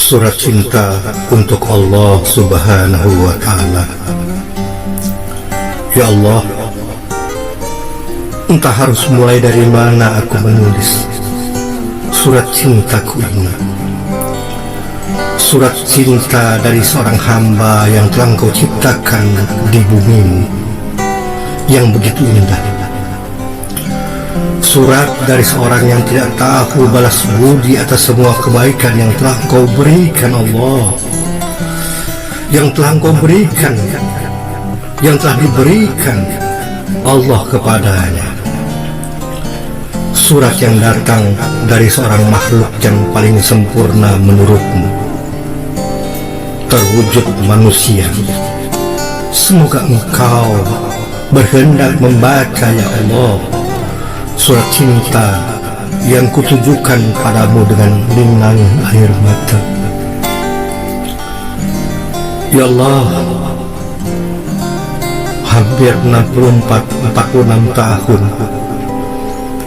Surat cinta untuk Allah Subhanahu wa Ta'ala. Ya Allah, entah harus mulai dari mana aku menulis surat cintaku ini. Surat cinta dari seorang hamba yang telah Engkau ciptakan di bumimu yang begitu indah. Surat dari seorang yang tidak tahu balas budi atas semua kebaikan yang telah Engkau berikan, Allah, yang telah Engkau berikan, yang telah diberikan Allah kepadanya. Surat yang datang dari seorang makhluk yang paling sempurna menurutmu, terwujud manusia. Semoga Engkau berhendak membaca, ya Allah, surat cinta yang kutujukan padamu dengan linang air mata. Ya Allah, hampir 46 tahun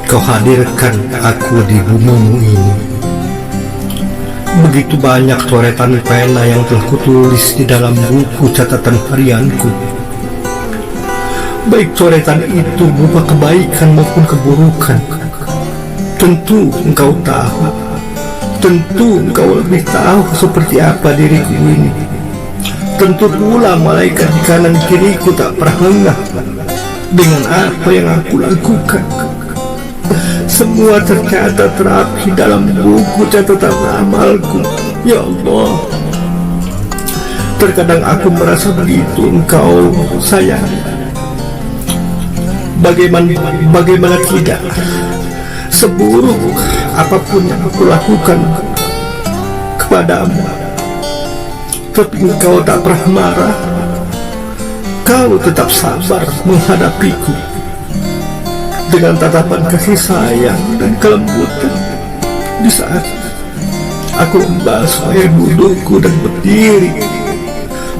Kau hadirkan aku di bumimu ini. Begitu banyak coretan pena yang telah kutulis di dalam buku catatan harianku. Baik coretan itu berupa kebaikan maupun keburukan. Tentu Engkau tahu, tentu Engkau lebih tahu seperti apa diriku ini. Tentu pula malaikat di kanan kiriku tak pernah lengah dengan apa yang aku lakukan. Semua tercatat rapi dalam buku catatan amalku, ya Allah. Terkadang aku merasa begitu Engkau sayang. Bagaimana tidak, seburuk apapun yang aku lakukan kepadamu, tapi Engkau tak pernah marah. Kau tetap sabar menghadapiku dengan tatapan kasih sayang dan kelembutan. Di saat aku membasuh air wudhuku dan berdiri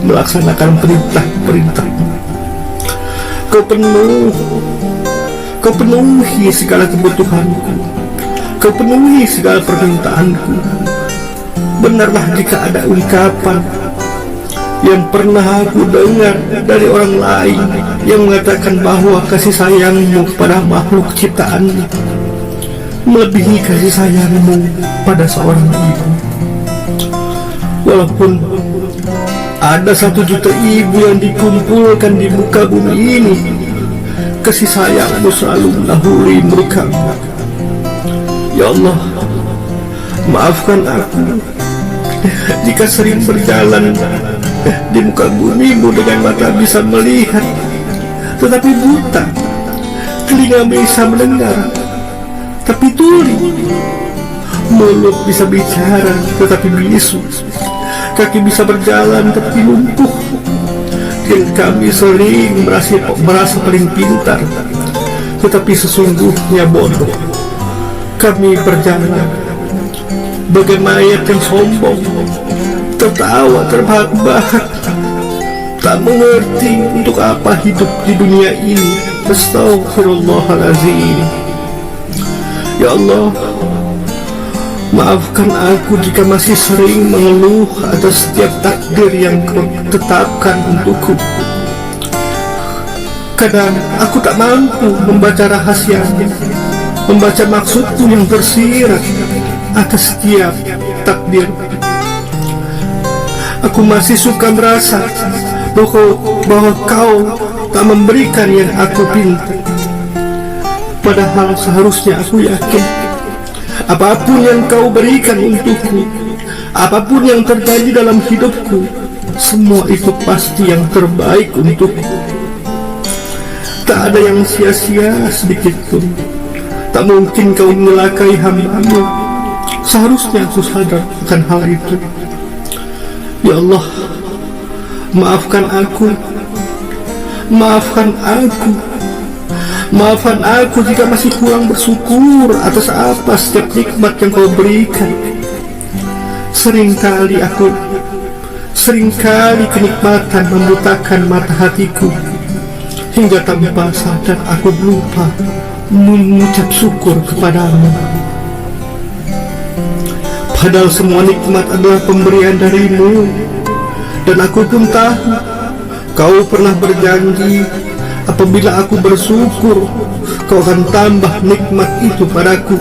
melaksanakan perintah-perintahmu, Kau penuhi segala kebutuhanku, Kau penuhi segala permintaanku. Benarlah jika ada ungkapan yang pernah aku dengar dari orang lain yang mengatakan bahwa kasih sayangmu kepada makhluk ciptaanmu melebihi kasih sayangmu pada seorang ibu. Walaupun ada 1 juta ibu yang dikumpulkan di muka bumi ini, kasih sayangmu selalu mendahului mereka. Ya Allah, maafkan aku jika sering berjalan di muka bumimu dengan mata bisa melihat tetapi buta, telinga bisa mendengar tapi tuli, mulut bisa bicara tetapi bisu, kaki bisa berjalan tapi lumpuh. Dan kami sering merasa paling pintar, tetapi sesungguhnya bodoh. Kami berjalan bagai mayat yang sombong, tertawa terbahak-bahak, tak mengerti untuk apa hidup di dunia ini. Astaghfirullahaladzim. Ya Allah, maafkan aku jika masih sering mengeluh atas setiap takdir yang Kau tetapkan untukku. Kadang aku tak mampu membaca rahasianya, membaca maksudku yang tersirat atas setiap takdir. Aku masih suka merasa bahwa Kau tak memberikan yang aku pinta. Padahal seharusnya aku yakin apapun yang Kau berikan untukku, apapun yang terjadi dalam hidupku, semua itu pasti yang terbaik untukku. Tak ada yang sia-sia sedikit pun. Tak mungkin Kau menyelakai hamba-Mu. Seharusnya aku sadar akan hal itu. Ya Allah, maafkan aku, maafkan aku, maafkan aku jika masih kurang bersyukur atas apa setiap nikmat yang Kau berikan. Seringkali kenikmatan membutakan mata hatiku, hingga tanpa sadar aku lupa mengucap syukur kepadamu. Padahal semua nikmat adalah pemberian darimu. Dan aku pun tahu kau pernah berjanji apabila aku bersyukur kau akan tambah nikmat itu padaku.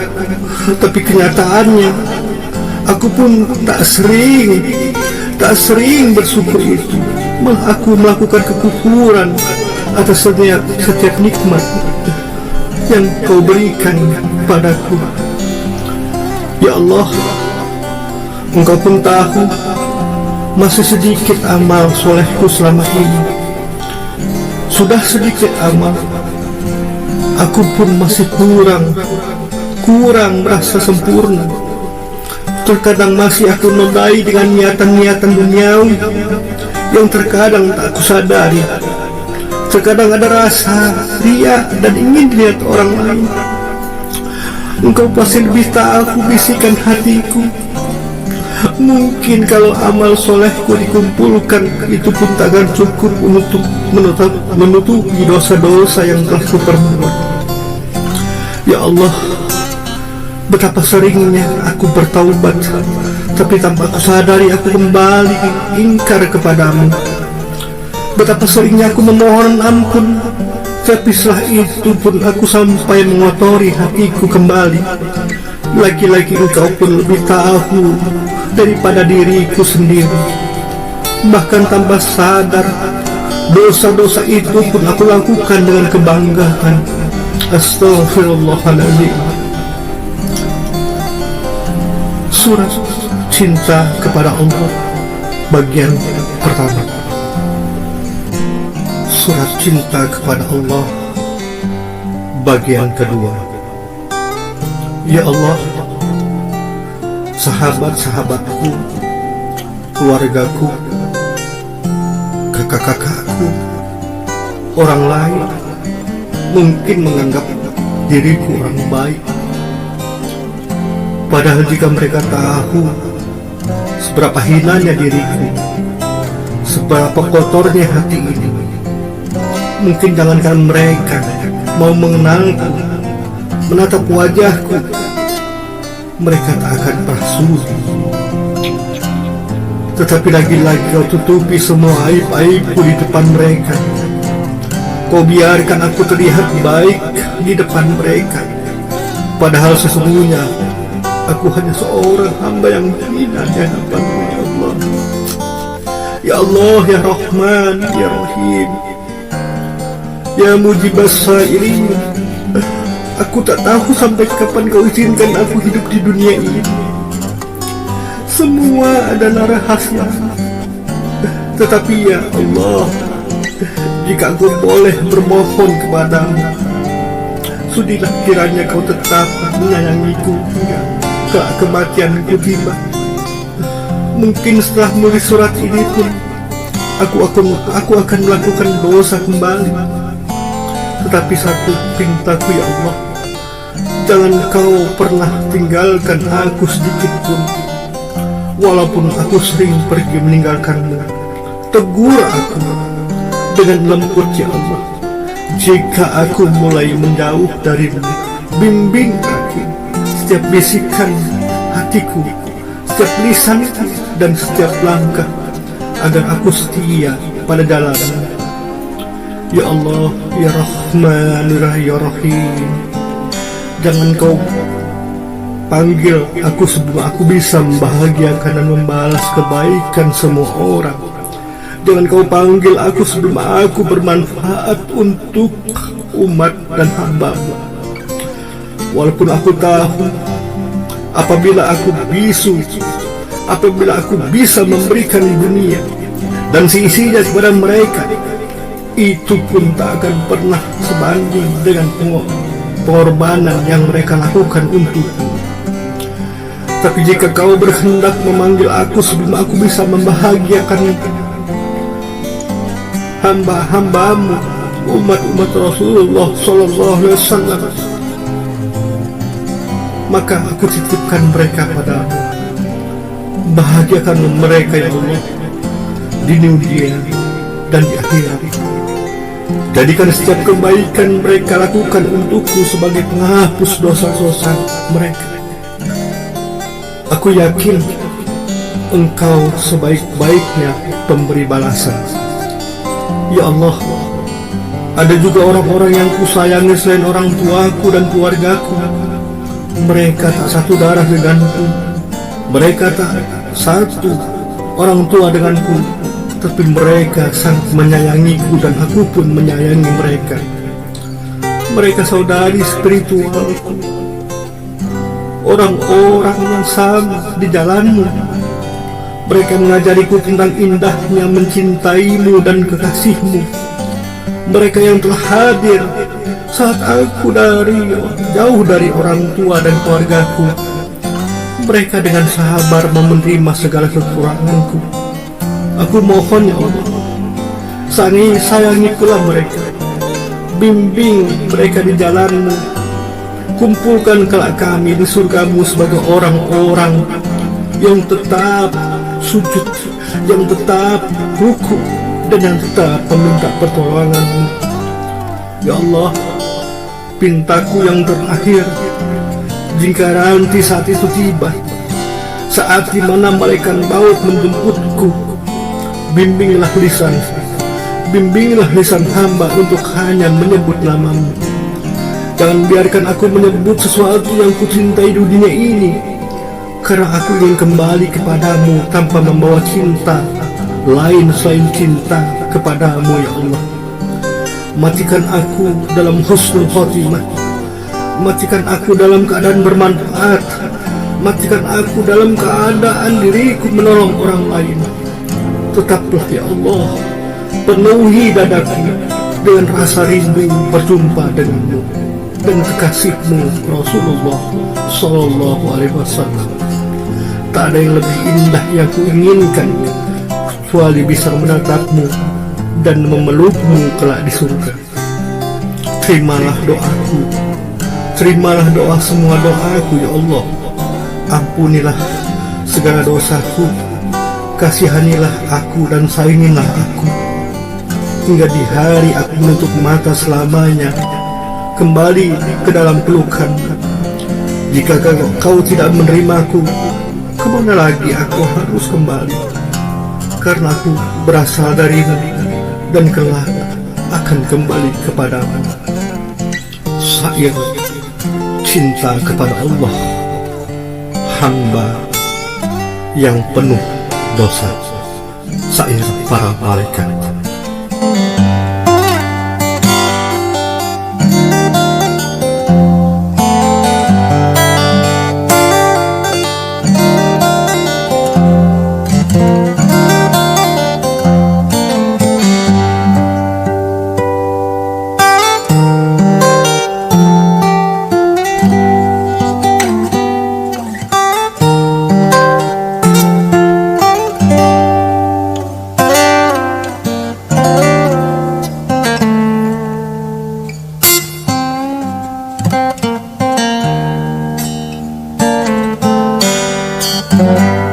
Tapi kenyataannya aku pun tak sering bersyukur itu. Malah aku melakukan kekufuran atas setiap nikmat yang kau berikan padaku. Ya Allah, Engkau pun tahu masih sedikit amal solehku selama ini. Sudah sedikit amal, aku pun masih kurang merasa sempurna. Terkadang masih aku nodai dengan niatan-niatan duniawi yang terkadang tak aku sadari. Terkadang ada rasa riya dan ingin dilihat orang lain. Engkau pasti lebih tahu bisikan hatiku. Mungkin kalau amal solehku dikumpulkan, itu pun tak akan cukup untuk menutupi dosa-dosa yang telah kuperbuat. Ya Allah, betapa seringnya aku bertaubat, tapi tanpa aku sadari aku kembali ingkar kepadamu. Betapa seringnya aku memohon ampun, tapi setelah itu pun aku sampai mengotori hatiku kembali. Lagi-lagi Engkau pun lebih tahu daripada diriku sendiri. Bahkan tanpa sadar, dosa-dosa itu pun aku lakukan dengan kebanggaan. Astaghfirullahaladzim. Surat Cinta kepada Allah bagian pertama. Surat Cinta kepada Allah bagian kedua. Ya Allah, sahabat-sahabatku, keluargaku, kakak-kakakku, orang lain mungkin menganggap diriku orang baik. Padahal jika mereka tahu seberapa hinanya diriku, seberapa kotornya hati ini, mungkin jangankan mereka mau mengenalku, menatap wajahku, mereka tak akan pernah sudi. Tetapi lagi-lagi kau tutupi semua aib-aibku di depan mereka. Kau biarkan aku terlihat baik di depan mereka, padahal sesungguhnya aku hanya seorang hamba yang hina di hadapan-Mu, ya Allah. Ya Allah, ya Rahman, ya Rahim, ya Mujibas Sairin. Aku tak tahu sampai kapan Kau izinkan aku hidup di dunia ini. Semua adalah rahasia. Tetapi ya Allah, jika aku boleh bermohon kepadamu, sudilah kiranya Kau tetap menyayangiku hingga kematianku tiba. Mungkin setelah menulis surat ini pun aku akan melakukan dosa kembali. Tetapi satu pintaku, ya Allah, jangan Kau pernah tinggalkan aku sedikit pun. Walaupun aku sering pergi meninggalkanmu, tegur aku dengan lembut, ya Allah. Jika aku mulai menjauh darimu, bimbing aku setiap bisikan hatiku, setiap lisanku, dan setiap langkah, agar aku setia pada jalanmu. Ya Allah, ya Rahman, ya Rahim, jangan Kau panggil aku sebelum aku bisa membahagiakan dan membalas kebaikan semua orang. Jangan Kau panggil aku sebelum aku bermanfaat untuk umat dan hamba-Mu. Walaupun aku tahu apabila aku bisa memberikan dunia dan seisinya kepada mereka, itu pun tak akan pernah sebanding dengan pengorbanan yang mereka lakukan untukku. Tapi jika Kau berkehendak memanggil aku sebelum aku bisa membahagiakan hamba-hamba-Mu, umat-umat Rasulullah SAW, maka aku titipkan mereka padamu. Bahagiakan mereka, ya Allah, di dunia dan di akhirat. Jadikan setiap kebaikan mereka lakukan untukku sebagai penghapus dosa-dosa mereka. Aku yakin Engkau sebaik-baiknya pemberi balasan. Ya Allah, ada juga orang-orang yang kusayangi selain orang tuaku dan keluargaku. Mereka tak satu darah denganku, mereka tak satu orang tua denganku, tapi mereka sangat menyayangiku dan aku pun menyayangi mereka. Mereka saudari spiritualku, orang-orang yang sama di jalanmu. Mereka mengajariku tentang indahnya mencintaimu dan kekasihmu. Mereka yang telah hadir saat aku jauh dari orang tua dan keluargaku. Mereka dengan sabar menerima segala kekuranganku. Aku mohon ya Allah, sayangilah mereka, bimbing mereka di jalanmu. Kumpulkan kelak kami di surgamu sebagai orang-orang yang tetap sujud, yang tetap ruku, dan yang tetap meminta pertolonganmu. Ya Allah, pintaku yang terakhir, jika nanti saat itu tiba, saat di mana malaikat maut menjemputku, bimbinglah lisan hamba untuk hanya menyebut namamu. Jangan biarkan aku menyebut sesuatu yang kucintai di dunia ini, karena aku ingin kembali kepadamu tanpa membawa cinta lain selain cinta kepadamu ya Allah. Matikan aku dalam husnul khotimah, matikan aku dalam keadaan bermanfaat, matikan aku dalam keadaan diriku menolong orang lain. Tetaplah ya Allah, penuhi dadaku dengan rasa rindu berjumpa denganmu dan kekasihmu Rasulullah Sallallahu Alaihi Wasallam. Tak ada yang lebih indah yang kuinginkan kecuali bisa menatapmu dan memelukmu kelak di surga. Terimalah doaku, terimalah doa semua doaku ya Allah. Ampunilah segala dosaku, kasihanilah aku dan sayangilah aku, hingga di hari aku menutup mata selamanya kembali ke dalam pelukan. Jika kau tidak menerimaku, kemana lagi aku harus kembali? Karena aku berasal darimu dan kelak akan kembali kepadamu. Syair cinta kepada Allah, hamba yang penuh dosa. Syair para malaikat. Thank you.